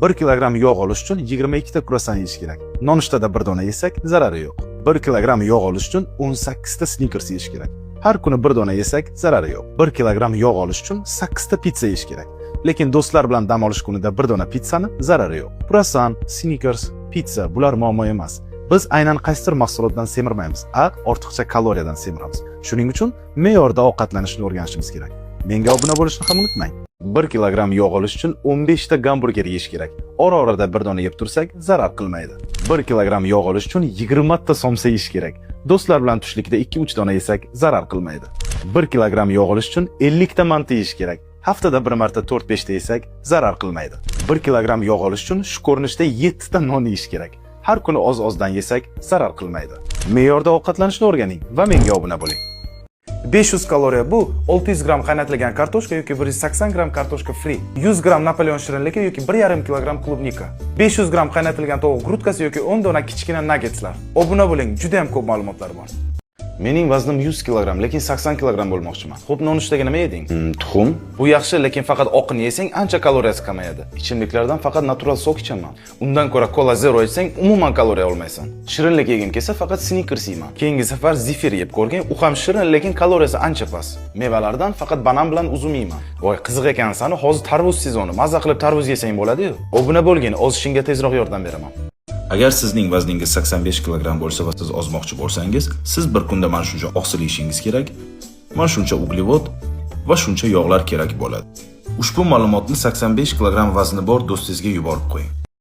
1 kilogramm yog' olish uchun 22 ta kruassan yeyish kerak. Nonushtada bir dona yesak zarari yo'q. 1 kilogramm yog' olish uchun 18 ta Snickers yeyish kerak. Har kuni bir dona yesak zarari yo'q. 1 kilogramm yog' olish uchun 8 ta pitsa yeyish kerak. Lekin do'stlar bilan dam olish kunida bir dona pitsani zarari yo'q. Kruassan, Snickers, pitsa bular muammo emas. Biz aynan qaysidir mahsulotdan semirmaymiz, ortiqcha kaloriyadan semiramiz. Shuning uchun me'yorda ovqatlanishni o'rganishimiz kerak. Menga obuna bo'lishni ham unutmang. 1 kilogramm yog' olish uchun 15 ta gamburger yeyish kerak. Ora-orada bir dona yeb tursak zarar qilmaydi. 1 kilogramm yog' olish uchun 20 ta somsa yeyish kerak. Do'stlar bilan tushlikda 2-3 dona yesak zarar qilmaydi. 1 kilogramm yog' olish uchun 50 ta manta yeyish kerak. Haftada bir marta 4-5 ta yesak zarar qilmaydi. 1 kilogramm yog' olish uchun shu ko'rinishda 7 ta non yeyish kerak. Har kuni oz-ozdan yesak zarar qilmaydi. Me'yorda ovqatlanishni o'rganing va menga obuna bo'ling. 500 kaloriya bu 600 gram qaynatilgan kartoshka yoki 180 gram kartoshka free, 100 gram Napoleon shirinligi yoki 1,5 kilogramm klubnika, 500 gram qaynatilgan tovuq grutkasi yoki 10 dona kichkina nuggetslar. Obuna bo'ling, juda ham ko'p ma'lumotlar bor. Mening vaznim 100 kilogramm, lekin 80 kilogramm bo'lmoqchiman. Xo'p, nonushtaga nima yeding? Tuxum. Bu yaxshi, lekin faqat oqini yesang ancha kaloriyasi kamayadi. Ichimliklardan faqat natural sok ichaman. Undan ko'ra Cola Zero ichsang umuman kaloriya olmaysan. Shirinlik yegim kelsa faqat Snickers yeyman. Keyingi safar zifir yeb ko'rgin, u ham shirin, lekin kaloriyasi ancha past. Mevalardan faqat banan bilan uzum yeyman. Voy, qiziq ekansan, hozir tarvuz sezoni. Maza qilib tarvuz yesang bo'ladi-yu. Obuna bo'lgin, ozishingga tezroq yordam beraman. Agar sizning vazningiz 85 kilogramm bo'lsa va siz ozmoqchi bo'lsangiz, siz bir kunda mana shuncha oqsil yeyishingiz kerak, mana shuncha uglevod va shuncha yog'lar kerak bo'ladi. Ushbu ma'lumotni 85 kilogramm vazni bor do'stingizga yuborib qo'ying.